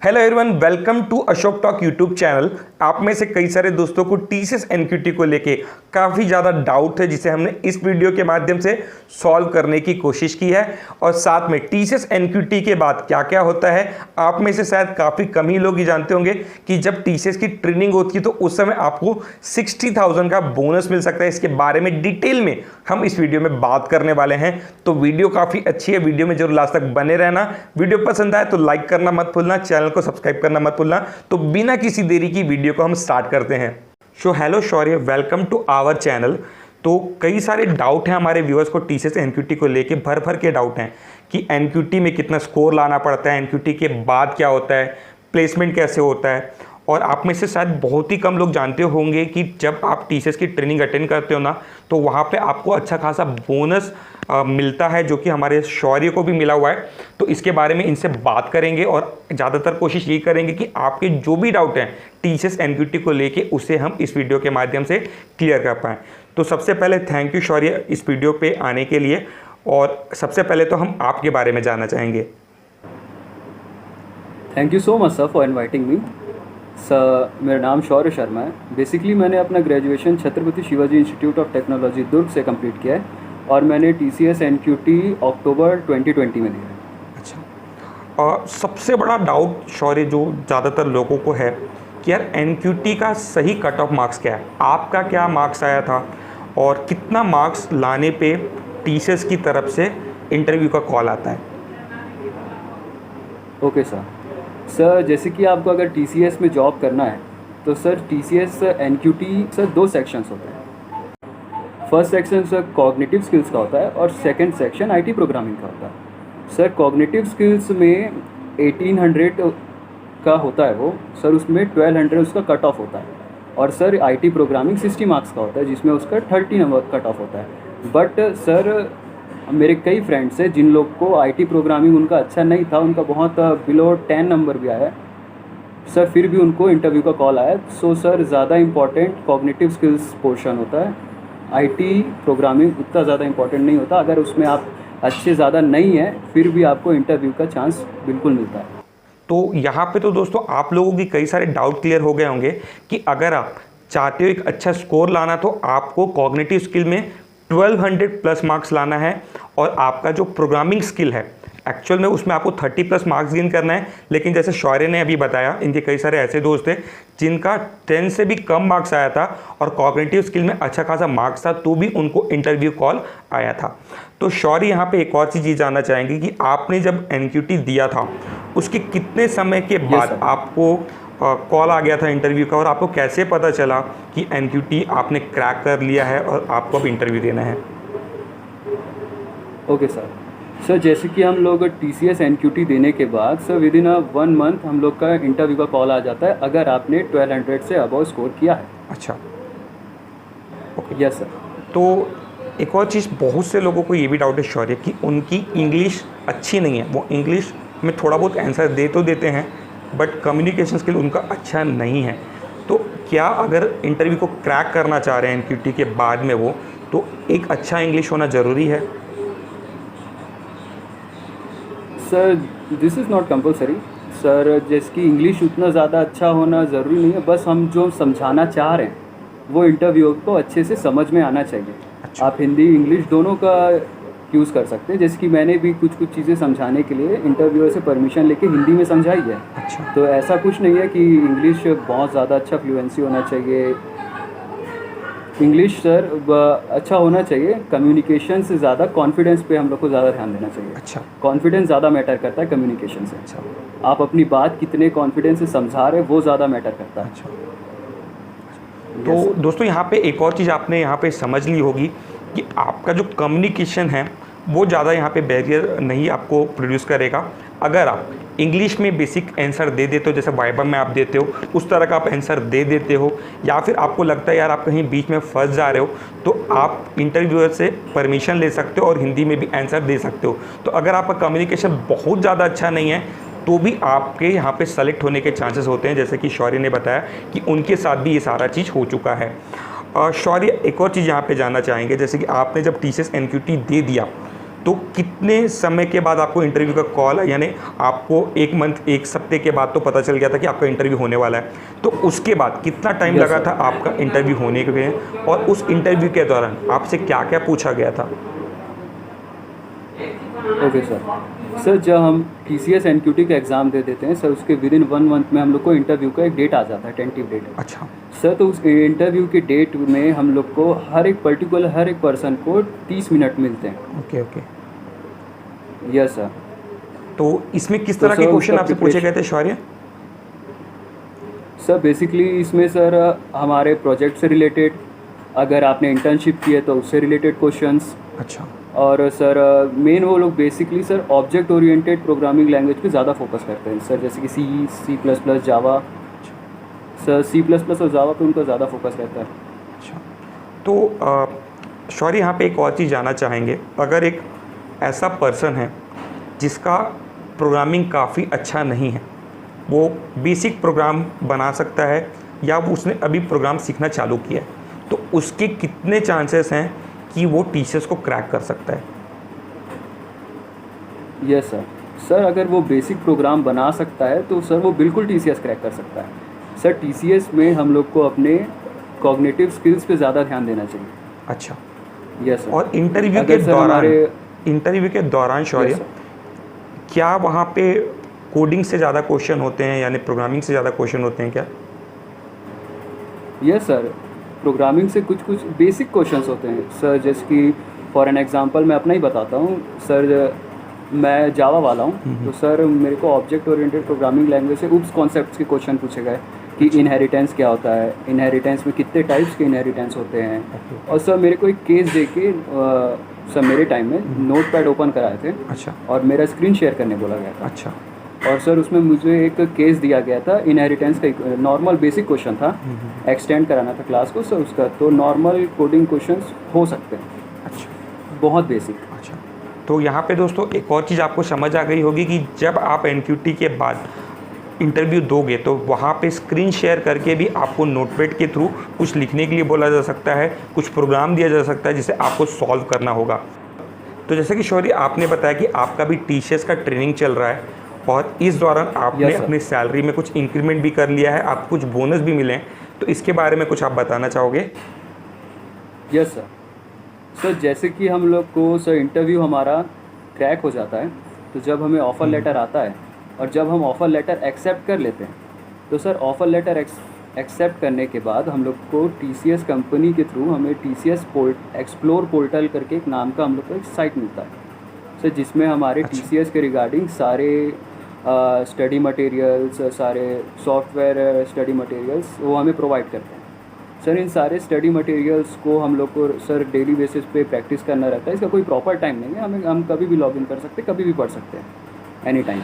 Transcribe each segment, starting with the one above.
Hello everyone, welcome to Ashok talk YouTube channel. आप में से कई सारे दोस्तों को टीसीएस एनक्यूटी को लेके काफ़ी ज़्यादा डाउट है, जिसे हमने इस वीडियो के माध्यम से सॉल्व करने की कोशिश की है। और साथ में टीसीएस एनक्यूटी के बाद क्या क्या होता है, आप में से शायद काफ़ी कम ही लोग ही जानते होंगे कि जब टीसीएस की ट्रेनिंग होती है तो उस समय आपको 60,000 का बोनस मिल सकता है। इसके बारे में डिटेल में हम इस वीडियो में बात करने वाले हैं, तो वीडियो काफ़ी अच्छी है। वीडियो में जरूर लास्ट तक बने रहना। वीडियो पसंद आए तो लाइक करना मत भूलना, चैनल को सब्सक्राइब करना मत भूलना। तो बिना किसी देरी की वीडियो को हम स्टार्ट करते हैं। So hello Shaurya, welcome to our channel. तो कई सारे डाउट हैं हमारे व्यूअर्स को टीसीएस एनक्यूटी को लेके, भर भर के डाउट हैं कि एनक्यूटी में कितना स्कोर लाना पड़ता है, एनक्यूटी के बाद क्या होता है, प्लेसमेंट कैसे होता है। और आप में से शायद बहुत ही कम लोग जानते होंगे कि जब आप टीसीएस की ट्रेनिंग अटेंड करते हो ना, तो वहाँ पे आपको अच्छा खासा बोनस मिलता है, जो कि हमारे शौर्य को भी मिला हुआ है। तो इसके बारे में इनसे बात करेंगे और ज़्यादातर कोशिश ये करेंगे कि आपके जो भी डाउट हैं टीसीएस एनक्यूटी को लेके, उसे हम इस वीडियो के माध्यम से क्लियर कर पाएँ। तो सबसे पहले थैंक यू शौर्य इस वीडियो पे आने के लिए। और सबसे पहले तो हम आपके बारे में जानना चाहेंगे। Thank you so much sir for inviting me. Sir, मेरा नाम शौर्य शर्मा है। बेसिकली मैंने अपना graduation Chhatrapati Shivaji institute of technology Durg से कंप्लीट किया है और मैंने टीसीएस एनक्यूटी अक्टूबर 2020 में दिया है। अच्छा, और सबसे बड़ा डाउट शौर्य जो ज़्यादातर लोगों को है कि यार एनक्यूटी का सही कट ऑफ मार्क्स क्या है, आपका क्या मार्क्स आया था और कितना मार्क्स लाने पे टीसीएस की तरफ से इंटरव्यू का कॉल आता है। ओके सर, जैसे कि आपको अगर टीसीएस में जॉब करना है तो sir TCS NQT sir 2 sections होते हैं। First section sir cognitive skills का होता है और सेकंड सेक्शन आईटी प्रोग्रामिंग का होता है। सर कॉग्निटिव स्किल्स में 1800 का होता है वो सर, उसमें 1200 उसका कट ऑफ होता है। और सर आईटी प्रोग्रामिंग 60 मार्क्स का होता है, जिसमें उसका 30 नंबर कट ऑफ होता है। बट सर मेरे कई फ्रेंड्स हैं जिन लोग को आईटी प्रोग्रामिंग उनका अच्छा नहीं था, उनका बहुत बिलो 10 नंबर भी आया सर, फिर भी उनको इंटरव्यू का कॉल आया। सो सर ज़्यादा इम्पॉर्टेंट कॉग्निटिव स्किल्स पोर्शन होता है, आईटी प्रोग्रामिंग उतना ज़्यादा इम्पॉर्टेंट नहीं होता। अगर उसमें आप अच्छे ज़्यादा नहीं हैं फिर भी आपको इंटरव्यू का चांस बिल्कुल मिलता है। तो यहाँ पे तो दोस्तों आप लोगों की कई सारे डाउट क्लियर हो गए होंगे कि अगर आप चाहते हो एक अच्छा स्कोर लाना तो आपको कॉग्निटिव स्किल में 1200 प्लस मार्क्स लाना है। और आपका जो प्रोग्रामिंग स्किल है एक्चुअल में उसमें आपको 30 प्लस मार्क्स गेन करना है। लेकिन जैसे शौर्य ने अभी बताया, इनके कई सारे ऐसे दोस्त थे जिनका 10 से भी कम मार्क्स आया था और कॉग्निटिव स्किल में अच्छा खासा मार्क्स था, तो भी उनको इंटरव्यू कॉल आया था। तो शौर्य यहाँ पे एक और चीज़ जानना चाहेंगे कि आपने जब एनक्यूटी दिया था उसके कितने समय के बाद आपको कॉल आ गया था इंटरव्यू का, और आपको कैसे पता चला कि एनक्यूटी आपने क्रैक कर लिया है और आपको अब इंटरव्यू देना है। ओके सर, जैसे कि हम लोग टीसीएस एनक्यूटी देने के बाद सर विद इन 1 मंथ हम लोग का इंटरव्यू का कॉल आ जाता है अगर आपने 1200 से अबव स्कोर किया है। अच्छा, ओके यस सर। तो एक और चीज़ बहुत से लोगों को ये भी डाउट है शौर्य कि उनकी इंग्लिश अच्छी नहीं है, वो इंग्लिश में थोड़ा बहुत आंसर दे तो देते हैं बट कम्युनिकेशन स्किल उनका अच्छा नहीं है। तो क्या अगर इंटरव्यू को क्रैक करना चाह रहे हैं एनक्यूटी के बाद में वो, तो एक अच्छा इंग्लिश होना ज़रूरी है? Sir this is not compulsory sir, जैसे कि इंग्लिश उतना ज़्यादा अच्छा होना ज़रूरी नहीं है, बस हम जो समझाना चाह रहे हैं वो इंटरव्यू को अच्छे से समझ में आना चाहिए। अच्छा। आप हिंदी इंग्लिश दोनों का यूज़ कर सकते हैं। जैसे कि मैंने भी कुछ चीज़ें समझाने के लिए इंटरव्यूअर से परमिशन लेके हिंदी में समझाई है। अच्छा। तो ऐसा कुछ नहीं है कि इंग्लिश बहुत ज़्यादा अच्छा फ्लुएंसी होना चाहिए। इंग्लिश सर अच्छा होना चाहिए, कम्युनिकेशन से ज़्यादा कॉन्फिडेंस पे हम लोग को ज़्यादा ध्यान देना चाहिए। अच्छा। कॉन्फिडेंस ज़्यादा मैटर करता है कम्युनिकेशन से। अच्छा। आप अपनी बात कितने कॉन्फिडेंस से समझा रहे हैं वो ज़्यादा मैटर करता है। अच्छा। तो दोस्तों यहाँ पे एक और चीज़ आपने यहाँ पे समझ ली होगी कि आपका जो कम्युनिकेशन है वो ज़्यादा यहाँ पे बैरियर नहीं आपको प्रोड्यूस करेगा। अगर आप इंग्लिश में बेसिक आंसर दे देते हो, जैसे वाइवा में आप देते हो उस तरह का आप आंसर दे देते हो, या फिर आपको लगता है यार आप कहीं बीच में फंस जा रहे हो, तो आप इंटरव्यूअर से परमिशन ले सकते हो और हिंदी में भी आंसर दे सकते हो। तो अगर आपका कम्युनिकेशन बहुत ज़्यादा अच्छा नहीं है तो भी आपके यहाँ पे सेलेक्ट होने के चांसेस होते हैं, जैसे कि शौर्य ने बताया कि उनके साथ भी ये सारा चीज़ हो चुका है। शौर्य एक और चीज़ यहाँ पे जानना चाहेंगे, जैसे कि आपने जब टीसीएस एनक्यूटी दे दिया तो कितने समय के बाद आपको इंटरव्यू का कॉल है, यानी आपको एक मंथ, एक हफ्ते के बाद तो पता चल गया था कि आपका इंटरव्यू होने वाला है, तो उसके बाद कितना टाइम Yes, लगा sir. था आपका इंटरव्यू होने के लिए, और उस इंटरव्यू के दौरान आपसे क्या क्या पूछा गया था? ओके सर जब हम TCS NQT का एग्ज़ाम दे देते हैं सर, उसके विद इन 1 मंथ में हम लोग को इंटरव्यू का एक डेट आ जाता है, टेंटिव डेट। अच्छा। सर तो उस इंटरव्यू के डेट में हम लोग को हर एक पर्सन को 30 मिनट मिलते हैं। Okay okay. Yes sir. तो इसमें किस तो तरह के सर क्वेश्चन उसका आपसे पूछे गए थे शौर्य? सर बेसिकली इसमें सर हमारे प्रोजेक्ट से रिलेटेड, अगर आपने इंटर्नशिप की है तो उससे रिलेटेड क्वेश्चंस, अच्छा। और सर मेन वो लोग basically sir object oriented programming language पे ज़्यादा फोकस करते हैं सर, जैसे कि C++, जावा। सर C++ और जावा पे उनका ज़्यादा फोकस रहता है। अच्छा। तो शौर्य, यहाँ पे एक और चीज़ जानना चाहेंगे, अगर एक ऐसा पर्सन है जिसका प्रोग्रामिंग काफ़ी अच्छा नहीं है, वो बेसिक प्रोग्राम बना सकता है या वो उसने अभी प्रोग्राम सीखना चालू किया है, तो उसके कितने चांसेस हैं कि वो TCS को क्रैक कर सकता है? यस सर अगर वो बेसिक प्रोग्राम बना सकता है तो सर वो बिल्कुल TCS क्रैक कर सकता है। सर TCS में हम लोग को अपने कॉग्निटिव स्किल्स पे ज़्यादा ध्यान देना चाहिए। अच्छा। Yes sir. और इंटरव्यू अगर के सर दौरान, हमारे इंटरव्यू के दौरान शौर्य, यस सर। क्या वहाँ पे कोडिंग से ज़्यादा क्वेश्चन होते हैं, यानी प्रोग्रामिंग से ज़्यादा क्वेश्चन होते हैं क्या? यस सर, प्रोग्रामिंग से कुछ कुछ बेसिक क्वेश्चंस होते हैं सर, जैसे कि फॉर एन एग्जांपल मैं अपना ही बताता हूँ सर। मैं जावा वाला हूँ, तो सर मेरे को ऑब्जेक्ट ओरिएंटेड प्रोग्रामिंग लैंग्वेज से उप्स कॉन्सेप्ट्स के क्वेश्चन पूछे गए कि इनहेरिटेंस क्या होता है, इनहेरिटेंस में कितने टाइप्स के इनहेरिटेंस होते हैं। और सर मेरे को एक केस दे के सर मेरे टाइम में नोटपैड ओपन कराए थे। अच्छा। और मेरा स्क्रीन शेयर करने बोला गया था। अच्छा। और सर उसमें मुझे एक केस दिया गया था, इनहेरिटेंस का नॉर्मल बेसिक क्वेश्चन था, एक्सटेंड कराना था क्लास को सर उसका, तो नॉर्मल कोडिंग क्वेश्चंस हो सकते हैं। अच्छा। बहुत बेसिक। अच्छा। तो यहाँ पे दोस्तों एक और चीज़ आपको समझ आ गई होगी कि जब आप NQT के बाद इंटरव्यू दोगे तो वहाँ पे स्क्रीन शेयर करके भी आपको नोटपैड के थ्रू कुछ लिखने के लिए बोला जा सकता है, कुछ प्रोग्राम दिया जा सकता है जिसे आपको सॉल्व करना होगा। तो जैसे कि शौर्य आपने बताया कि आपका भी TCS का ट्रेनिंग चल रहा है और इस दौरान आपने अपनी सैलरी में कुछ इंक्रीमेंट भी कर लिया है, आपको कुछ बोनस भी मिले हैं, तो इसके बारे में कुछ आप बताना चाहोगे? Yes sir. सर जैसे कि हम लोग को सर इंटरव्यू हमारा क्रैक हो जाता है, तो जब हमें ऑफ़र लेटर आता है और जब हम ऑफ़र लेटर एक्सेप्ट कर लेते हैं, तो सर ऑफ़र लेटर एक्सेप्ट करने के बाद हम लोग को TCS कंपनी के थ्रू हमें TCS एक्सप्लोर पोर्टल करके एक नाम का हम लोग को एक साइट मिलता है सर, जिसमें हमारे TCS के रिगार्डिंग सारे स्टडी मटेरियल्स, सारे सॉफ्टवेयर स्टडी मटेरियल्स वो हमें प्रोवाइड करते हैं। सर इन सारे स्टडी मटेरियल्स को हम लोग को सर डेली बेसिस पे प्रैक्टिस करना रहता है। इसका कोई प्रॉपर टाइम नहीं है, हम कभी भी लॉगिन कर सकते हैं, कभी भी पढ़ सकते हैं, एनी टाइम।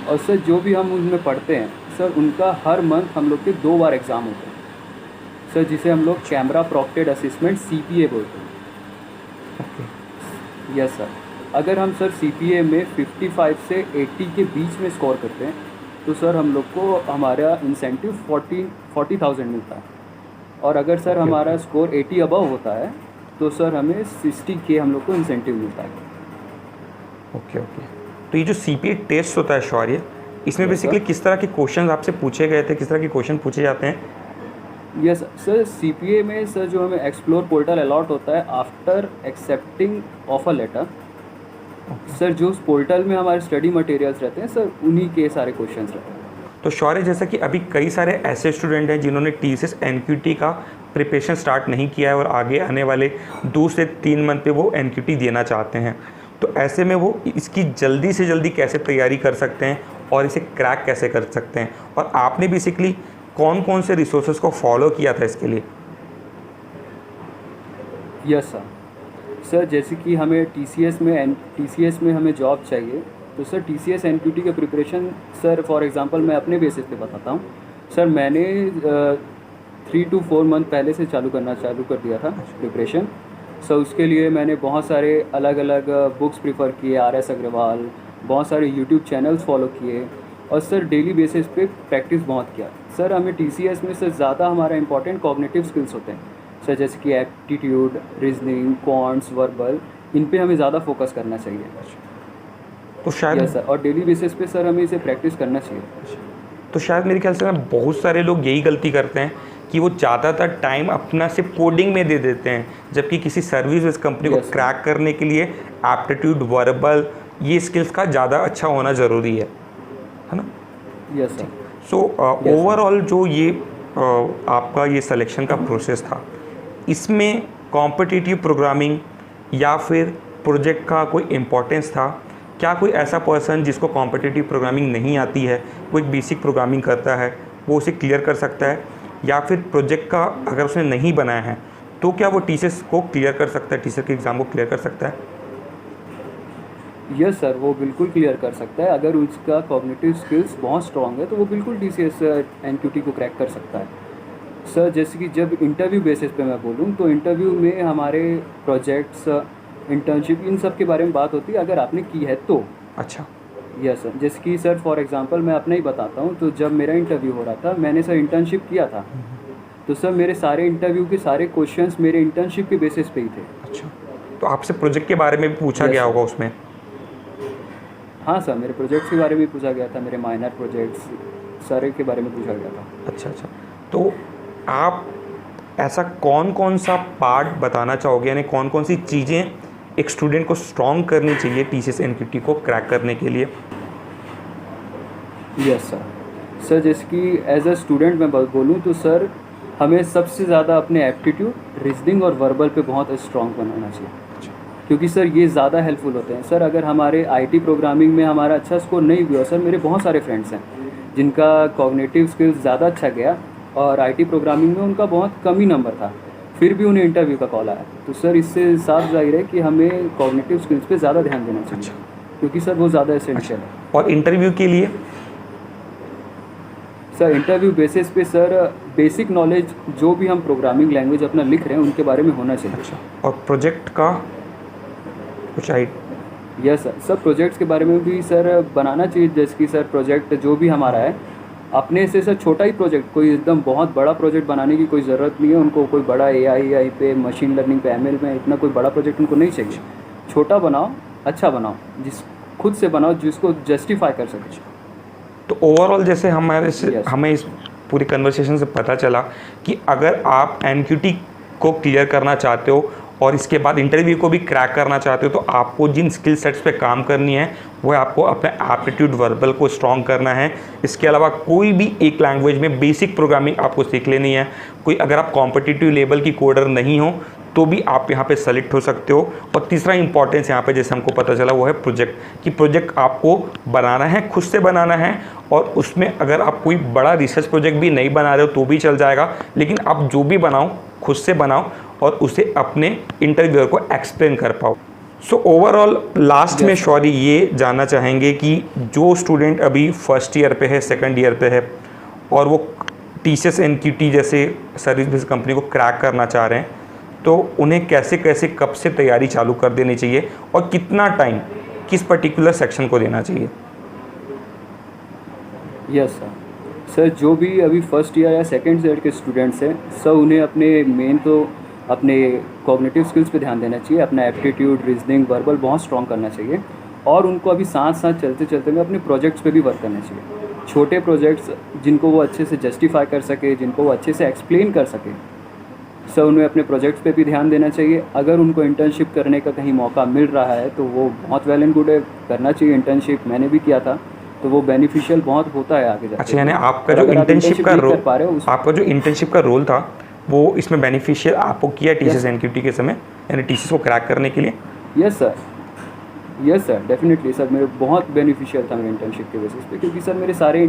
और सर जो भी हम उनमें पढ़ते हैं सर, उनका हर मंथ हम लोग के 2 बार एग्ज़ाम होते हैं सर, जिसे हम लोग कैमरा प्रॉम्प्टेड असेसमेंट CPA बोलते हैं। Yes sir. अगर हम सर CPA में 55 से 80 के बीच में स्कोर करते हैं तो सर हम लोग को हमारा इंसेंटिव 40,000 मिलता है। और अगर सर हमारा स्कोर 80 अबव होता है तो सर हमें 60K हम लोग को इंसेंटिव मिलता है। Okay okay. तो ये जो CPA टेस्ट होता है शौर्य, इसमें बेसिकली किस तरह के क्वेश्चन आपसे पूछे गए थे, किस तरह के क्वेश्चन पूछे जाते हैं? यस सर, CPA में सर जो हमें एक्सप्लोर पोर्टल अलॉट होता है after accepting offer letter, sir जो उस पोर्टल में हमारे स्टडी मटेरियल्स रहते हैं सर, उन्हीं के सारे क्वेश्चंस रहते हैं। तो शौर्य, जैसा कि अभी कई सारे ऐसे स्टूडेंट हैं जिन्होंने TCS NQT का प्रिपरेशन स्टार्ट नहीं किया है और आगे आने वाले 2 से 3 मंथ पे वो NQT देना चाहते हैं, तो ऐसे में वो इसकी जल्दी से जल्दी कैसे तैयारी कर सकते हैं और इसे क्रैक कैसे कर सकते हैं, और आपने बेसिकली कौन कौन से रिसोर्सेज को फॉलो किया था इसके लिए? यस सर, जैसे कि हमें TCS में हमें जॉब चाहिए, तो सर TCS NQT के प्रिपरेशन सर, फॉर एग्जांपल मैं अपने बेसिस पे बताता हूँ सर। मैंने 3 to 4 मंथ पहले से चालू कर दिया था प्रिपरेशन सर। उसके लिए मैंने बहुत सारे अलग अलग बुक्स प्रीफर किए, RS अग्रवाल, बहुत सारे यूट्यूब चैनल्स फॉलो किए, और सर डेली बेसिस पे प्रैक्टिस बहुत किया सर। हमें TCS में सर ज़्यादा हमारा इंपॉर्टेंट कॉग्निटिव स्किल्स होते हैं सर, जैसे कि एप्टीट्यूड, रीजनिंग, क्वांट्स, वर्बल, इन पे हमें ज़्यादा फोकस करना चाहिए। तो शायद यस सर, और डेली बेसिस पे सर हमें इसे प्रैक्टिस करना चाहिए। तो शायद मेरे ख्याल से ना बहुत सारे लोग यही गलती करते हैं कि वो ज़्यादातर टाइम अपना सिर्फ कोडिंग में दे देते हैं, जबकि किसी सर्विस बेस्ड कंपनी को Yes, sir. क्रैक करने के लिए एप्टीट्यूड, वर्बल, ये स्किल्स का ज़्यादा अच्छा होना ज़रूरी है ना। Yes sir. So sir. Overall जो ये आपका ये सिलेक्शन का प्रोसेस था, इसमें कॉम्पिटिटिव प्रोग्रामिंग या फिर प्रोजेक्ट का कोई इम्पोर्टेंस था? क्या कोई ऐसा पर्सन जिसको कॉम्पिटिटिव प्रोग्रामिंग नहीं आती है, वो एक बेसिक प्रोग्रामिंग करता है, वो उसे क्लियर कर सकता है? या फिर प्रोजेक्ट का अगर उसने नहीं बनाया है तो क्या वो टीसीएस को क्लियर कर सकता है, टीसीएस के एग्ज़ाम को क्लियर कर सकता है? यस सर, वो बिल्कुल क्लियर कर सकता है। अगर उसका कॉग्निटिव स्किल्स बहुत स्ट्रॉन्ग है तो वो बिल्कुल टीसीएस एनक्यूटी को क्रैक कर सकता है। सर जैसे कि जब इंटरव्यू बेसिस पे मैं बोलूँ तो इंटरव्यू में हमारे प्रोजेक्ट्स, इंटर्नशिप, इन सब के बारे में बात होती है अगर आपने की है तो। अच्छा। यस सर, जैसे कि सर फॉर एग्जांपल मैं अपना ही बताता हूँ, तो जब मेरा इंटरव्यू हो रहा था मैंने सर इंटर्नशिप किया था, तो सर मेरे सारे इंटरव्यू के सारे क्वेश्चंस मेरे इंटर्नशिप के बेसिस पे ही थे। अच्छा, तो आपसे प्रोजेक्ट के बारे में भी पूछा Yes, गया sir. होगा उसमें? हाँ सर, मेरे प्रोजेक्ट्स के बारे में पूछा गया था, मेरे माइनर प्रोजेक्ट्स सारे के बारे में पूछा गया था। अच्छा अच्छा, तो आप ऐसा कौन कौन सा पार्ट बताना चाहोगे, यानी कौन कौन सी चीज़ें एक स्टूडेंट को स्ट्रॉन्ग करनी चाहिए टीसीएस एनक्यूटी को क्रैक करने के लिए? Yes sir. सर जैसे कि एज अ स्टूडेंट मैं बोलूँ तो सर हमें सबसे ज़्यादा अपने एप्टीट्यूड, रीजनिंग और वर्बल पे बहुत स्ट्रॉन्ग बनाना चाहिए, क्योंकि सर ये ज़्यादा हेल्पफुल होते हैं। सर अगर हमारे आईटी प्रोग्रामिंग में हमारा अच्छा स्कोर नहीं भी हुआ, सर मेरे बहुत सारे फ्रेंड्स हैं जिनका कॉग्निटिव स्किल्स ज़्यादा अच्छा गया और आईटी प्रोग्रामिंग में उनका बहुत कम ही नंबर था, फिर भी उन्हें इंटरव्यू का कॉल आया। तो सर इससे साफ जाहिर है कि हमें कॉग्निटिव स्किल्स पे ज़्यादा ध्यान देना चाहिए, क्योंकि सर वो ज़्यादा एसेंशियल है। और इंटरव्यू के लिए सर इंटरव्यू बेसिस पे सर बेसिक नॉलेज जो भी हम प्रोग्रामिंग लैंग्वेज अपना लिख रहे हैं उनके बारे में होना चाहिए। अच्छा, और प्रोजेक्ट का कुछ यस सर, सब प्रोजेक्ट्स के बारे में भी सर बनाना चाहिए। जैसे कि सर प्रोजेक्ट जो भी हमारा है अपने से सर छोटा ही प्रोजेक्ट, कोई एकदम बहुत बड़ा प्रोजेक्ट बनाने की कोई ज़रूरत नहीं है उनको। कोई बड़ा एआई पे, मशीन लर्निंग पे, एमएल में इतना कोई बड़ा प्रोजेक्ट उनको नहीं चाहिए। छोटा बनाओ, अच्छा बनाओ, जिस खुद से बनाओ जिसको जस्टिफाई कर सके। तो ओवरऑल जैसे हमारे से Yes. हमें इस पूरी कन्वर्सेशन से पता चला कि अगर आप एनक्यूटी को क्लियर करना चाहते हो और इसके बाद इंटरव्यू को भी क्रैक करना चाहते हो, तो आपको जिन स्किल सेट्स पे काम करनी है वो है आपको अपने एप्टीट्यूड, वर्बल को स्ट्रॉन्ग करना है। इसके अलावा कोई भी एक लैंग्वेज में बेसिक प्रोग्रामिंग आपको सीख लेनी है। कोई अगर आप कॉम्पिटिटिव लेवल की कोडर नहीं हो तो भी आप यहाँ पे सेलेक्ट हो सकते हो। और तीसरा इंपॉर्टेंस यहाँ पे जैसे हमको पता चला वो है प्रोजेक्ट, कि प्रोजेक्ट आपको बनाना है, खुद से बनाना है। और उसमें अगर आप कोई बड़ा रिसर्च प्रोजेक्ट भी नहीं बना रहे हो तो भी चल जाएगा, लेकिन आप जो भी बनाओ खुद से बनाओ और उसे अपने इंटरव्यूअर को एक्सप्लेन कर पाओ। सो ओवरऑल लास्ट में शौरी ये जानना चाहेंगे कि जो स्टूडेंट अभी फर्स्ट ईयर पे है, सेकंड ईयर पे है और वो टीसीएस एनक्यूटी जैसे सर्विस बेस्ड कंपनी को क्रैक करना चाह रहे हैं, तो उन्हें कैसे कैसे कब से तैयारी चालू कर देनी चाहिए और कितना टाइम किस पर्टिकुलर सेक्शन को देना चाहिए? Yes sir. सर जो भी अभी फर्स्ट ईयर या सेकंड ईयर के स्टूडेंट्स हैं सर, उन्हें अपने मेन तो अपने कॉग्निटिव स्किल्स पे ध्यान देना चाहिए। अपना एप्टीट्यूड, रीजनिंग, वर्बल बहुत स्ट्रॉन्ग करना चाहिए और उनको अभी साथ साथ चलते चलते में अपने प्रोजेक्ट्स पे भी वर्क करना चाहिए। छोटे प्रोजेक्ट्स जिनको वो अच्छे से जस्टिफाई कर सके, जिनको वो अच्छे से एक्सप्लेन कर सके, सर उन्हें अपने प्रोजेक्ट्स पे भी ध्यान देना चाहिए। अगर उनको इंटर्नशिप करने का कहीं मौका मिल रहा है तो वो बहुत वेल एंड गुड है, करना चाहिए इंटर्नशिप। मैंने भी किया था तो वो बेनिफिशियल बहुत होता है आगे जाके। अच्छा, यानी आपका जो इंटर्नशिप का रोल, आपका जो इंटर्नशिप का रोल था वो इसमें बेनिफिशियल आपको किया टीसीएस एनक्यूटी के समय, यानी टीसीएस को क्रैक करने के लिए? Yes sir, yes sir, definitely sir, मेरे बहुत बेनिफिशियल था मेरे इंटर्नशिप के बेसिस पे, क्योंकि सर मेरे सारे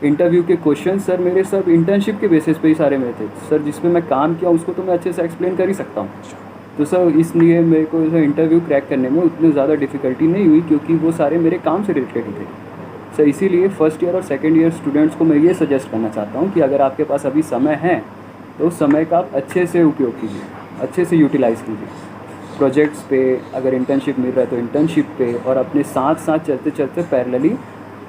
इंटरव्यू के क्वेश्चन सर मेरे सब इंटर्नशिप के बेसिस पे ही सारे मेरे थे सर। जिसमें मैं काम किया उसको तो मैं अच्छे से एक्सप्लेन कर ही सकता हूँ। तो सर इसलिए मेरे को इंटरव्यू क्रैक करने में उतनी ज़्यादा डिफ़िकल्टी नहीं हुई, क्योंकि वो सारे मेरे काम से रिलेटेड ही थे सर। इसीलिए फर्स्ट ईयर और सेकेंड ईयर स्टूडेंट्स को मैं ये सजेस्ट करना चाहता हूँ कि अगर आपके पास अभी समय है तो उस समय का आप अच्छे से उपयोग कीजिए, अच्छे से यूटिलाइज़ कीजिए। प्रोजेक्ट्स पे अगर इंटर्नशिप मिल रहा है तो इंटर्नशिप पे, और अपने साथ साथ चलते चलते पैरेलली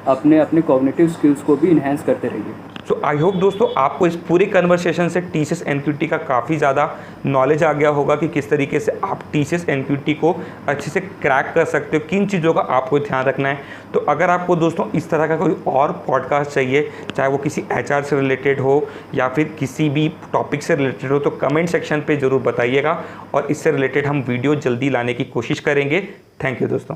अपने कॉग्निटिव स्किल्स को भी इन्हेंस करते रहिए। सो आई होप दोस्तों आपको इस पूरे कन्वर्सेशन से TCS NQT का काफ़ी ज़्यादा नॉलेज आ गया होगा कि किस तरीके से आप TCS NQT को अच्छे से क्रैक कर सकते हो, किन चीज़ों का आपको ध्यान रखना है। तो अगर आपको दोस्तों इस तरह का कोई और पॉडकास्ट चाहिए, चाहे वो किसी HR से रिलेटेड हो या फिर किसी भी टॉपिक से रिलेटेड हो, तो कमेंट सेक्शन पे ज़रूर बताइएगा और इससे रिलेटेड हम वीडियो जल्दी लाने की कोशिश करेंगे। थैंक यू दोस्तों।